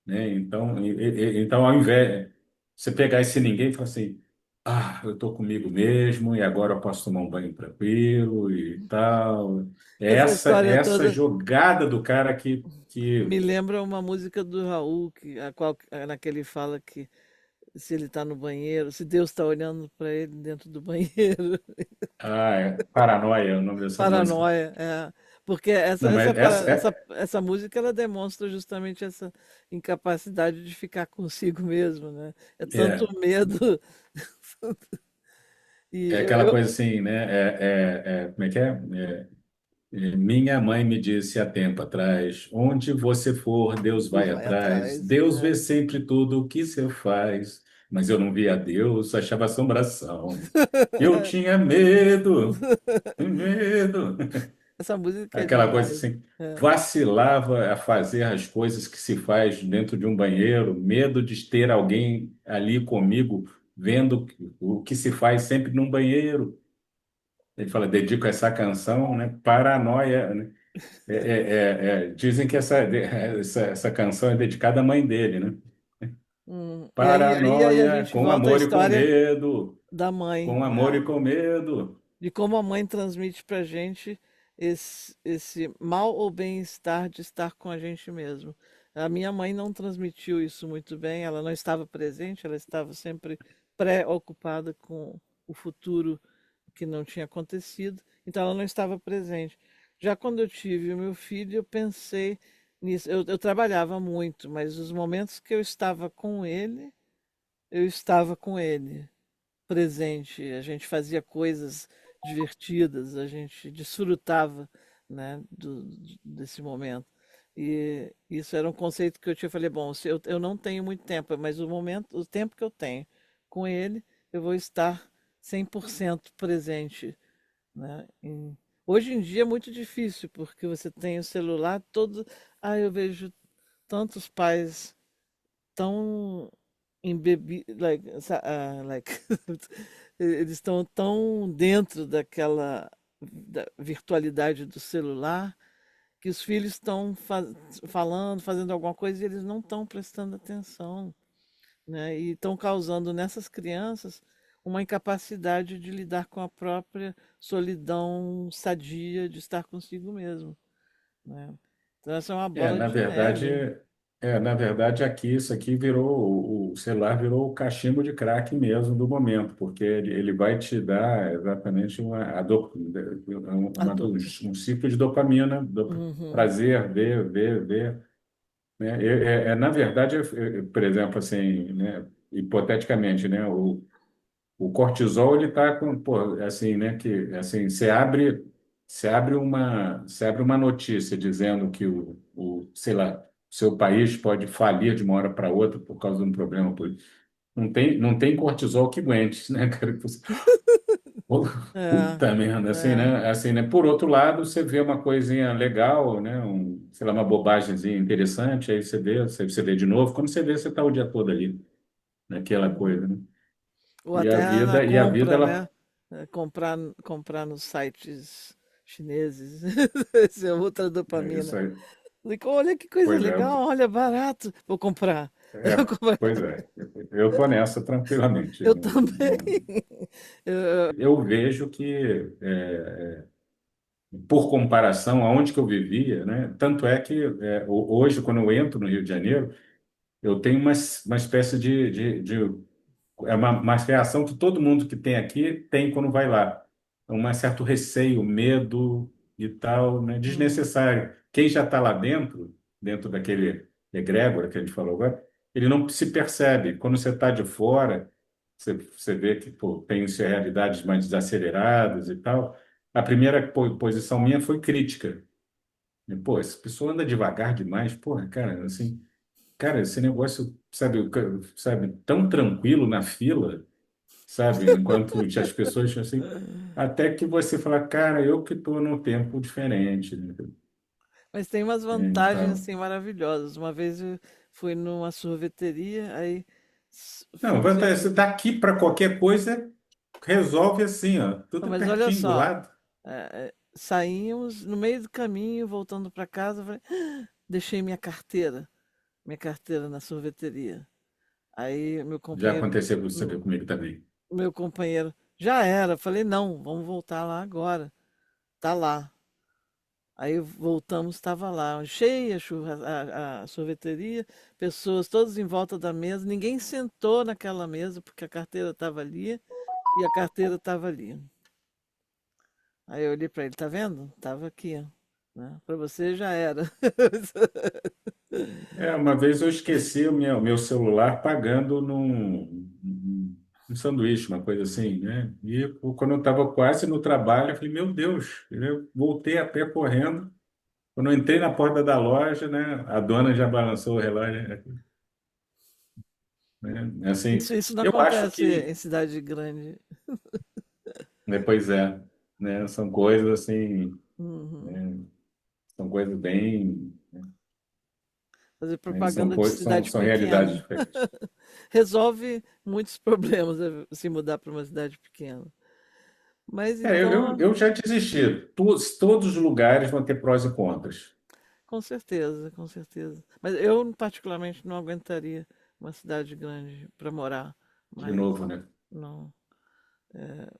né? Então, então ao invés de você pegar esse ninguém e falar assim, ah, eu estou comigo mesmo e agora eu posso tomar um banho tranquilo e tal. É Essa história essa toda jogada do cara que me lembra uma música do Raul, naquele ele fala que se ele está no banheiro, se Deus está olhando para ele dentro do banheiro. Paranoia é o nome dessa música. Paranoia, é. Porque Não, mas essa música ela demonstra justamente essa incapacidade de ficar consigo mesmo, né? É tanto é, medo. E é aquela coisa assim, né? Como é que é? Minha mãe me disse há tempo atrás: onde você for, Deus Deus vai vai atrás. atrás. Deus vê É. sempre tudo o que você faz. Mas eu não via Deus, achava assombração. Eu tinha medo, medo. Essa música é Aquela coisa demais. assim, É. vacilava a fazer as coisas que se faz dentro de um banheiro, medo de ter alguém ali comigo vendo o que se faz sempre num banheiro. Ele fala, dedico essa canção, né? Paranoia, né? Dizem que essa canção é dedicada à mãe dele, né? E aí a Paranoia, gente com volta à amor e com história medo, da mãe, com amor né? e com medo. De como a mãe transmite pra gente esse mal ou bem-estar de estar com a gente mesmo. A minha mãe não transmitiu isso muito bem, ela não estava presente, ela estava sempre preocupada com o futuro que não tinha acontecido, então ela não estava presente. Já quando eu tive o meu filho, eu pensei nisso. Eu trabalhava muito, mas os momentos que eu estava com ele presente, a gente fazia coisas divertidas, a gente desfrutava, né, desse momento. E isso era um conceito que eu tinha, falei, bom, se eu não tenho muito tempo, mas o tempo que eu tenho com ele, eu vou estar 100% presente, né? Hoje em dia é muito difícil, porque você tem o celular todo, eu vejo tantos pais tão like, eles estão tão dentro da virtualidade do celular que os filhos estão falando, fazendo alguma coisa e eles não estão prestando atenção, né? E estão causando nessas crianças uma incapacidade de lidar com a própria solidão sadia de estar consigo mesmo, né? Então essa é uma É, bola na de verdade, neve. aqui, isso aqui virou, o celular virou o cachimbo de crack mesmo do momento, porque ele vai te dar exatamente Adulto. um ciclo de dopamina, Uhum, prazer, ver, né? Na verdade, por exemplo, assim, né, hipoteticamente, né, o cortisol ele está com, pô, assim, né, que assim, você abre uma notícia dizendo que sei lá, seu país pode falir de uma hora para outra por causa de um problema político. Não tem cortisol que aguente, né, cara? Pô, é, puta merda, assim, é. né? Assim, né? Por outro lado, você vê uma coisinha legal, né? Sei lá, uma bobagemzinha interessante, aí você vê de novo. Quando você vê, você está o dia todo ali, naquela coisa, Uhum. né? Ou até na E a vida, compra, ela, né? Comprar nos sites chineses. Esse é outra isso dopamina. aí. Olha que coisa Pois é, legal, olha, barato. Vou comprar. Vou comprar. pois é. Eu tô nessa tranquilamente. Eu também. Eu- Eu vejo que, por comparação, aonde que eu vivia, né? Tanto é que hoje, quando eu entro no Rio de Janeiro, eu tenho uma espécie é uma reação que todo mundo que tem aqui tem quando vai lá. É um certo receio, medo e tal, né? Hum, Desnecessário. Quem já está lá dentro, dentro daquele egrégora que a gente falou agora, ele não se percebe. Quando você está de fora, você vê que pô, tem realidades mais desaceleradas e tal. A primeira posição minha foi crítica. Pô, essa pessoa anda devagar demais, porra, cara, assim. Cara, esse negócio, sabe, sabe, tão tranquilo na fila, sabe, enquanto as pessoas assim, até que você fala, cara, eu que estou num tempo diferente, né? mas tem umas vantagens Então, assim maravilhosas. Uma vez eu fui numa sorveteria, aí não, fomos em. daqui para qualquer coisa resolve assim, ó, Não, tudo mas olha pertinho do só, lado. saímos no meio do caminho, voltando para casa, eu falei, deixei minha carteira na sorveteria. Aí Já aconteceu com você hum, comigo também. meu companheiro, já era. Falei, não, vamos voltar lá agora. Tá lá. Aí voltamos, estava lá, cheia a sorveteria, pessoas todas em volta da mesa, ninguém sentou naquela mesa porque a carteira estava ali e a carteira estava ali. Aí eu olhei para ele, tá vendo? Tava aqui, né? Para você já era. Uma vez eu esqueci o meu celular pagando num sanduíche, uma coisa assim, né? E quando eu estava quase no trabalho, eu falei, meu Deus, eu voltei a pé correndo. Quando eu entrei na porta da loja, né, a dona já balançou o relógio, né? Assim, Isso não eu acho acontece que, em cidade grande. depois né, são coisas assim, Uhum. né, são coisas bem, Fazer né, propaganda de cidade são realidades pequena. diferentes. Resolve muitos problemas se mudar para uma cidade pequena. Mas então, Eu já desisti. Todos os lugares vão ter prós e contras. com certeza, com certeza. Mas eu particularmente não aguentaria uma cidade grande para morar. De Mas novo, né? não, é,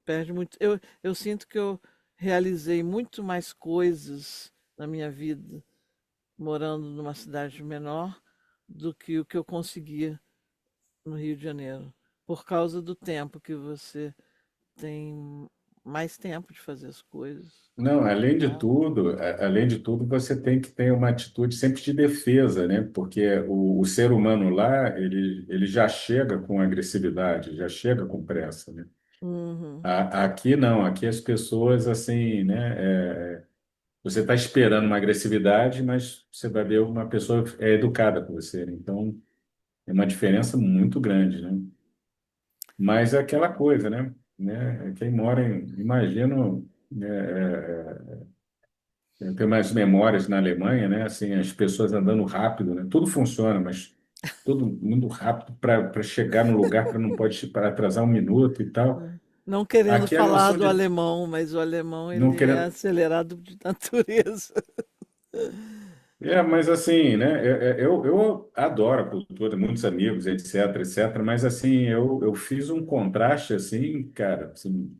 perde muito. Eu sinto que eu realizei muito mais coisas na minha vida morando numa cidade menor do que o que eu conseguia no Rio de Janeiro, por causa do tempo que você tem mais tempo de fazer as coisas, Não, né? além de tudo, você tem que ter uma atitude sempre de defesa, né? Porque o ser humano lá, ele já chega com agressividade, já chega com pressa, né? Uhum. Aqui não, aqui as pessoas, assim, né? Você está esperando uma agressividade, mas você vai ver uma pessoa educada com você, né? Então, é uma diferença muito grande, né? Mas é aquela coisa, né? Quem mora imagino, né, eu tenho mais memórias na Alemanha, né? Assim, as pessoas andando rápido, né? Tudo funciona, mas tudo muito rápido para chegar no lugar para não pode para atrasar um minuto e tal. Não querendo Aqui a falar noção do de alemão, mas o alemão não ele é querer. acelerado de natureza. Mas assim, né? Eu adoro a cultura, muitos amigos, etc, etc. Mas assim, eu fiz um contraste assim, cara, assim,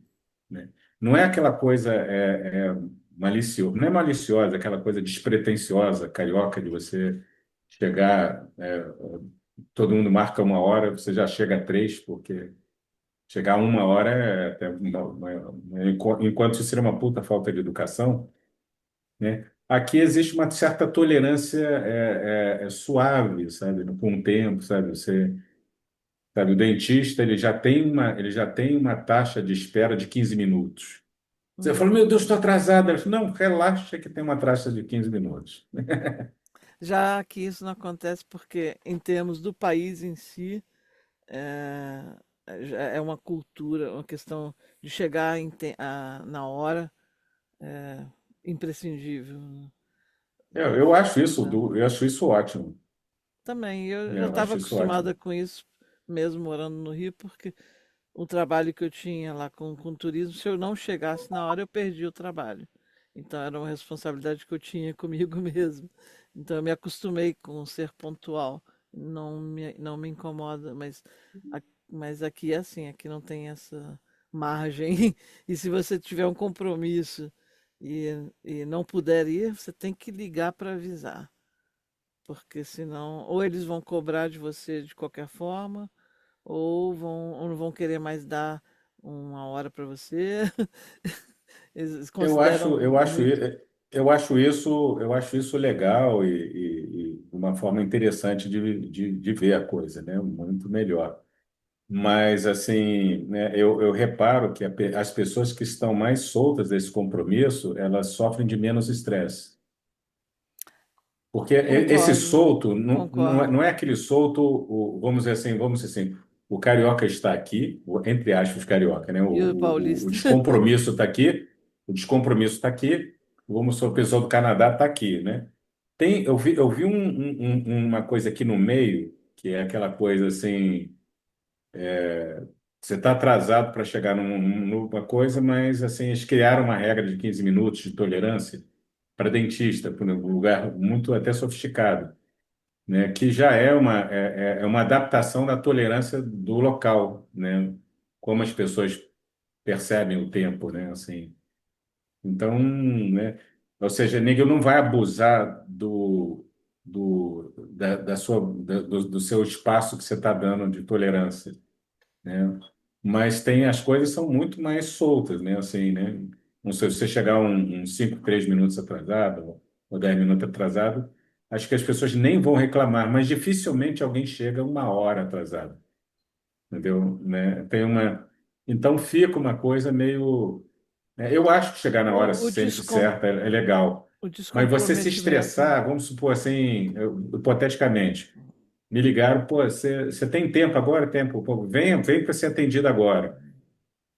né? Não é aquela coisa maliciosa, não é maliciosa, aquela coisa despretensiosa, carioca, de você chegar, todo mundo marca uma hora, você já chega a três, porque chegar a uma hora é até enquanto isso seria uma puta falta de educação, né? Aqui existe uma certa tolerância suave, sabe, com o tempo, sabe? Sabe, o dentista ele já tem uma taxa de espera de 15 minutos. Você fala, meu Deus, estou Hum. atrasado. Ele fala, não, relaxa que tem uma taxa de 15 minutos. Já que isso não acontece porque, em termos do país em si, é, já é uma cultura, uma questão de chegar na hora, é imprescindível, né? Eu acho isso, Então, eu acho isso ótimo. também, eu já Eu estava acho isso ótimo. acostumada com isso, mesmo morando no Rio, porque o trabalho que eu tinha lá com turismo, se eu não chegasse na hora, eu perdia o trabalho. Então, era uma responsabilidade que eu tinha comigo mesmo. Então, eu me acostumei com ser pontual. Não me incomoda, mas aqui é assim, aqui não tem essa margem. E se você tiver um compromisso e, e não puder ir, você tem que ligar para avisar. Porque senão, ou eles vão cobrar de você de qualquer forma, ou não vão querer mais dar uma hora para você. Eles Eu consideram acho, eu acho, muito. eu acho isso legal e uma forma interessante de ver a coisa, né? Muito melhor. Mas, assim, né, eu reparo que as pessoas que estão mais soltas desse compromisso, elas sofrem de menos estresse. Porque esse Concordo, solto não é concordo. aquele solto, vamos dizer assim, o carioca está aqui, entre aspas, carioca, né? O, E o o, o paulista? descompromisso está aqui, o descompromisso está aqui, vamos supor, o pessoal do Canadá está aqui, né? Eu vi uma coisa aqui no meio, que é aquela coisa assim, você está atrasado para chegar numa coisa, mas assim, eles criaram uma regra de 15 minutos de tolerância para dentista, por um lugar muito até sofisticado, né, que já é uma adaptação da tolerância do local, né, como as pessoas percebem o tempo, né, assim. Então, né, ou seja, nego não vai abusar do seu espaço que você está dando de tolerância, né? Mas as coisas são muito mais soltas, né? Assim, né? Não sei, se você chegar uns 5, 3 minutos atrasado ou 10 minutos atrasado, acho que as pessoas nem vão reclamar, mas dificilmente alguém chega uma hora atrasado, entendeu? Né? Então fica uma coisa meio, eu acho que chegar na hora O, o, sempre descom, certa é legal, o mas você se descomprometimento. estressar, vamos supor assim, hipoteticamente, me ligaram, pô, você tem tempo agora? Tempo, pô, vem para ser atendido agora,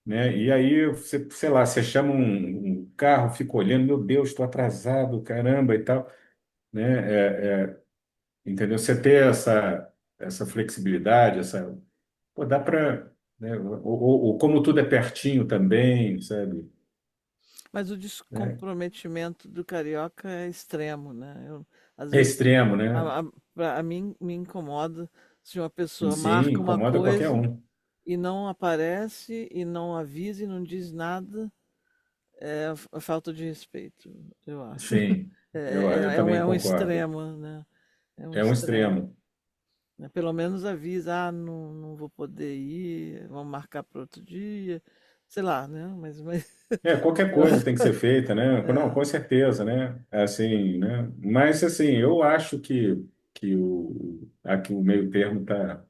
né? E aí, você, sei lá, você chama um carro, fica olhando, meu Deus, estou atrasado, caramba e tal, né? Entendeu? Você ter essa flexibilidade, pô, dá para, né? Ou como tudo é pertinho também, sabe? Mas o É, descomprometimento do carioca é extremo, né? Às é vezes, extremo, né? a mim me incomoda se uma pessoa Sim, marca uma incomoda qualquer coisa um. e não aparece, e não avisa, e não diz nada, é a falta de respeito, eu acho. Sim, eu também É um concordo. extremo, né? É um É um extremo. extremo. Né? Pelo menos avisa, não vou poder ir, vamos marcar para outro dia, sei lá, né? Qualquer eu- coisa tem que ser feita, né? Não, é, com certeza, né? Assim, né? Mas, assim, eu acho que aqui o meio termo tá.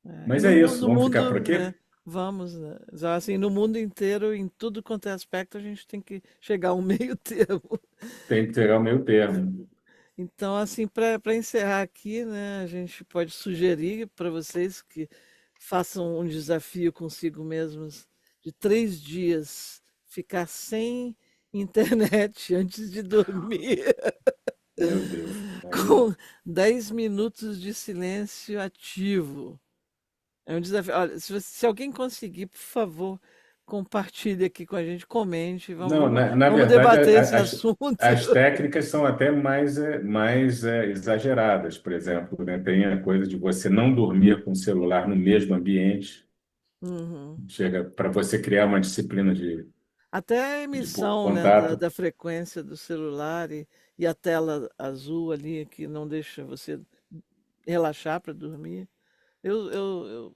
e Mas é isso, no vamos ficar por mundo, aqui? vamos, né? Já assim, no mundo inteiro, em tudo quanto é aspecto, a gente tem que chegar a um meio termo. Tem que pegar o meio termo. Então, assim, para encerrar aqui, né, a gente pode sugerir para vocês que façam um desafio consigo mesmos de 3 dias, ficar sem internet antes de dormir, Meu Deus. Aí, com 10 minutos de silêncio ativo. É um desafio. Olha, se alguém conseguir, por favor, compartilhe aqui com a gente, comente, Não, na vamos verdade, debater esse assunto. as técnicas são até mais exageradas. Por exemplo, né, tem a coisa de você não dormir com o celular no mesmo ambiente. Uhum. Chega para você criar uma disciplina Até a de pouco emissão, né, contato. da frequência do celular e a tela azul ali que não deixa você relaxar para dormir. Eu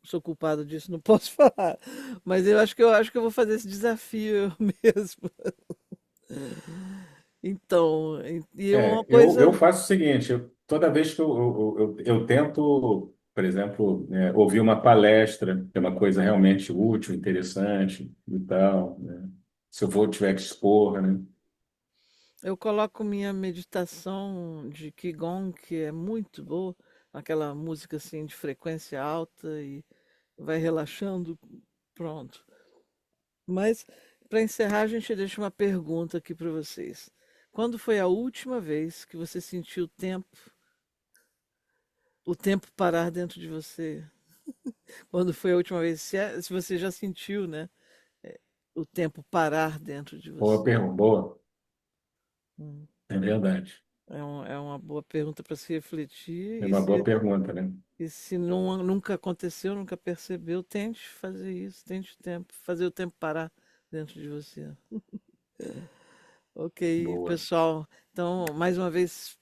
sou culpado disso, não posso falar, mas eu acho que eu vou fazer esse desafio eu mesmo. Então, e uma Eu coisa. faço o seguinte, toda vez que eu tento, por exemplo, ouvir uma palestra, que é uma coisa realmente útil, interessante e tal, né? Se eu vou tiver que expor, né? Eu coloco minha meditação de Qigong, que é muito boa, aquela música assim de frequência alta e vai relaxando, pronto. Mas para encerrar, a gente deixa uma pergunta aqui para vocês. Quando foi a última vez que você sentiu o tempo parar dentro de você? Quando foi a última vez? Se você já sentiu, né, o tempo parar dentro de Boa você? pergunta, boa, Hum. é verdade. É uma boa pergunta para se refletir É uma boa pergunta, né? e se não, nunca aconteceu, nunca percebeu, tente fazer isso, tente fazer o tempo parar dentro de você. Ok, Boa. pessoal. Então, mais uma vez,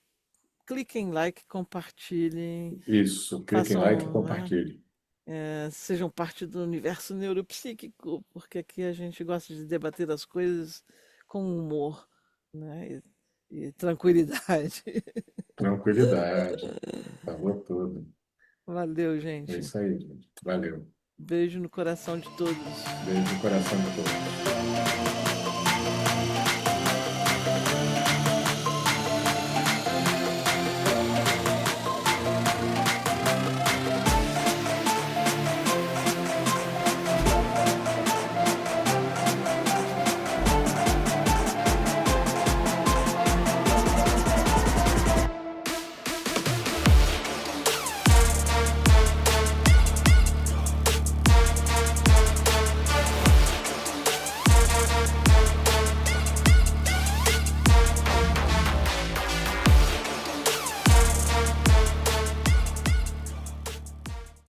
cliquem em like, compartilhem, Isso, clique em like e façam, né, compartilhe. sejam parte do universo neuropsíquico, porque aqui a gente gosta de debater as coisas com humor, né, e tranquilidade. Tranquilidade, falou tudo. Valeu, É gente. isso aí, gente. Valeu. Beijo no coração de todos. Beijo no coração de todos.